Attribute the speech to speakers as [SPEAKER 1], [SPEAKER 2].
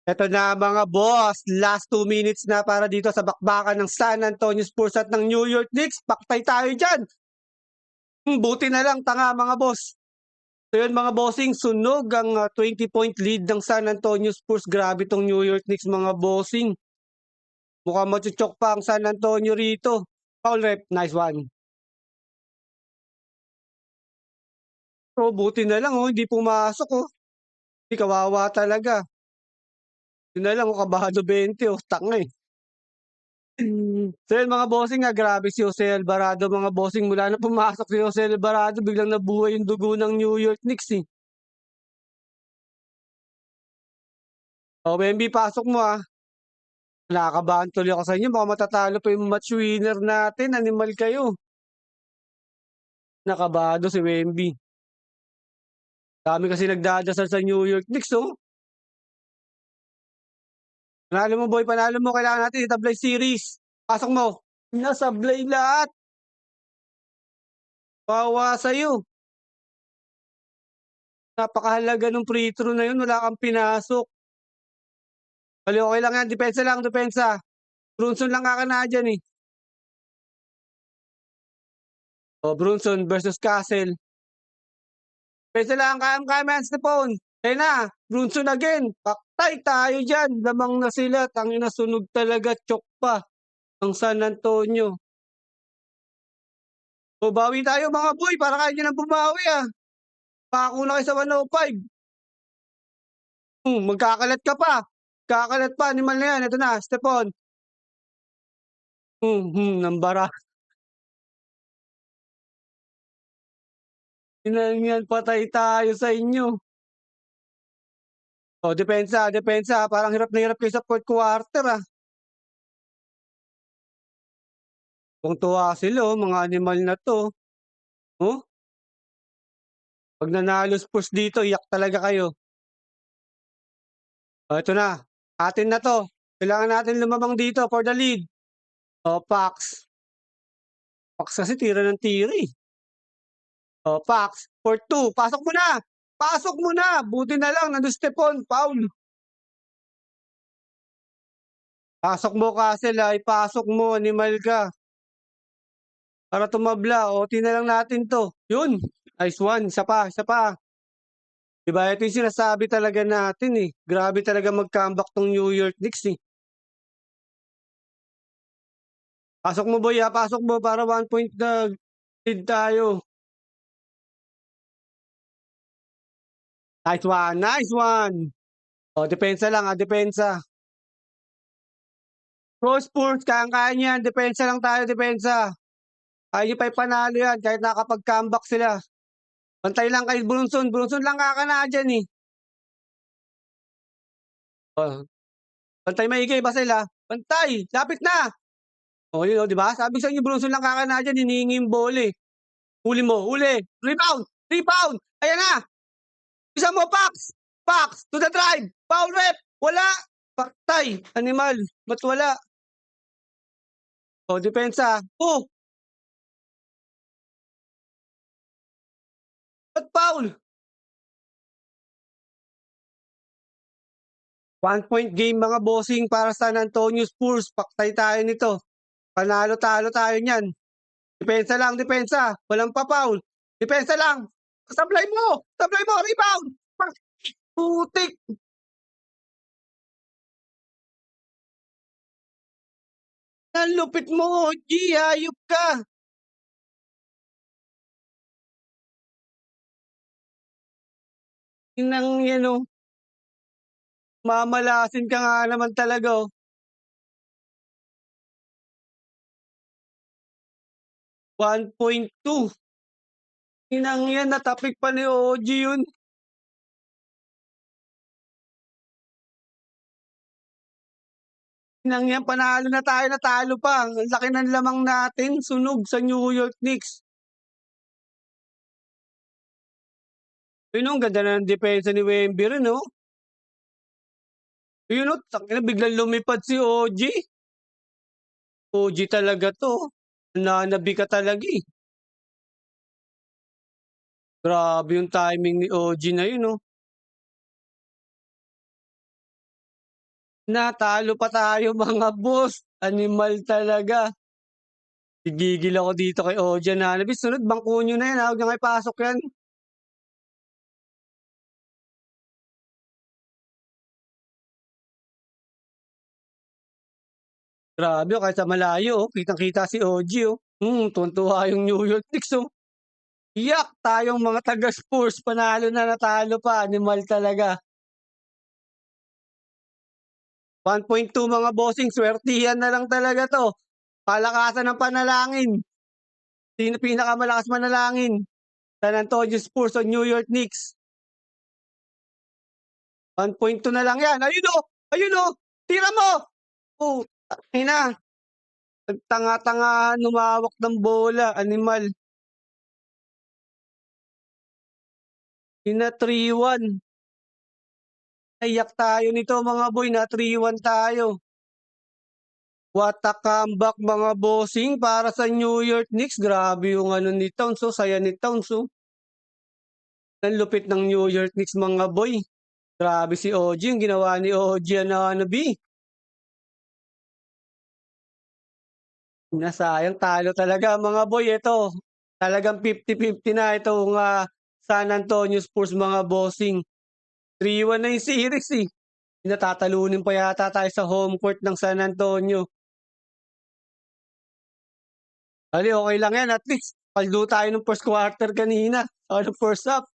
[SPEAKER 1] Eto na mga boss, last 2 minutes na para dito sa bakbakan ng San Antonio Spurs at ng New York Knicks. Paktay tayo diyan. Buti na lang tanga mga boss. So yun mga bossing, sunog ang 20-point lead ng San Antonio Spurs. Grabe tong New York Knicks mga bossing. Mukhang machuchok pa ang San Antonio rito. Foul rep, nice one. Oh, buti na lang hindi pumasok oh. Hindi kawawa talaga. Yun na lang kabahado 20 tanga eh. So yun mga bossing grabe si Jose Alvarado mga bossing mula na pumasok si Jose Alvarado biglang nabuhay yung dugo ng New York Knicks eh. O Wemby pasok mo Nakakabahan tuloy ako sa inyo baka matatalo pa yung match winner natin, animal kayo. Nakabado si Wemby. Dami kasi nagdadasal sa New York Knicks Panalo mo boy, panalo mo kailangan natin itablay series. Pasok mo. Nasablay lahat. Wawa sa'yo. Napakahalaga ng free throw na yun wala kang pinasok. Bale okey lang yan, depensa lang, depensa. Brunson lang kakana diyan eh. O Brunson versus Castle. Depensa lang, kayang-kaya mo yan Stepon. Ayun na, Brunson again. Paktay tayo diyan, lamang na sila. Tangina sunog talaga, chok pa ang San Antonio. O bawi tayo mga boy, para kaya niyo ng bumawi Pako na kayo sa 105. Magkakalat ka pa. Kakalat pa, animal na yan. Ito na, Stepon. Nambara. Yan, patay tayo sa inyo. O, depensa, depensa. Parang hirap na hirap kayo sa fourth quarter Tuwang-tuwa sila mga animal na 'to. Oh, 'pag nanalo Spurs dito iyak talaga kayo. O, ito na, atin na 'to. Kailangan natin lumamang dito for the lead. O, Pax. Pax kasi tira ng tira O, Pax for 2. Pasok mo na! Pasok mo na! Buti na lang nandun Stepon, foul. Pasok mo Castle ipasok mo animal ka. Para tumabla, OT na lang natin 'to. Yun, nice one, isa pa, isa pa. 'Di ba ito yung sinasabi talaga natin grabe talaga mag-comeback 'tong New York Knicks Pasok mo boy pasok mo para 1 point na lead tayo. Nice one, nice one. O depensa lang depensa. Go Spurs, kayang-kaya niyo yan, depensa lang tayo, depensa. Kaya niyo pa ipanalo yan kahit nakapag-comeback sila. Bantay lang kay Brunson, Brunson lang kakana diyan Oh, bantay maigi Basel bantay, lapit na. Oh, yun 'di ba? Sabi sa inyo Brunson lang kakana diyan, hinihingi yung bola Huli mo, huli, rebound, rebound, ayan na. Isa mo, Pax! Pax, to the drive! Foul rep! Wala! Patay! Animal! Ba't wala? O, depensa. Oh! Ba't foul? 1 point game mga bossing para sa San Antonio Spurs. Paktay tayo nito. Panalo-talo tayo niyan. Depensa lang, depensa. Walang pa-foul. Depensa lang. Sablay mo! Sablay mo! Rebound! Putik! Ang lupit mo, G! Hayop ka! Inang yan mamalasin ka nga naman talaga 1.2. Inang yan natapik pa ni OG yun. Inang yan panalo na tayo, natalo pa. Ang laki ng lamang natin, sunog sa New York Knicks. Yun ang ganda na ng depensa ni Wemby rin Yun tangina biglang lumipad si OG. OG talaga 'to. Nananabi ka talaga Grabe yung timing ni OG na yun Natalo pa tayo mga boss, animal talaga. Gigigil ako dito kay Ojan Hanabi, sunod bangko niyo na yan, huwag niyo nga ipasok yan. Grabe, oh, kahit sa malayo, oh, kitang-kita si OG, oh. Tuwang-tuwa yung New York Knicks, oh. Iyak tayong mga taga-Spurs, panalo na, natalo pa, animal talaga. 1.2 mga bossing, swertihan na lang talaga 'to. Palakasan ng panalangin. Sino pinakamalakas manalangin? San Antonio Spurs o New York Knicks? 1.2 na lang 'yan. Ayun, oh! Ayun, oh! Tira mo! Putangina, nagtanga-tangahan humawak ng bola, animal. Ina 3-1. Naiyak tayo nito mga boy, na 3-1 tayo. What a comeback mga bossing para sa New York Knicks. Grabe yung ano ni Towns, oh, saya ni Towns, oh. Ang lupit ng New York Knicks mga boy. Grabe si OG, yung ginawa ni OG Anunoby. Nasayang talo talaga mga boy. Ito, talagang 50-50 na itong San Antonio Spurs mga bossing. 3-1 na yung series eh. Natatalunin pa yata tayo sa home court ng San Antonio. Ali, okay lang yan. At least, paldo tayo ng first quarter kanina. Or first half.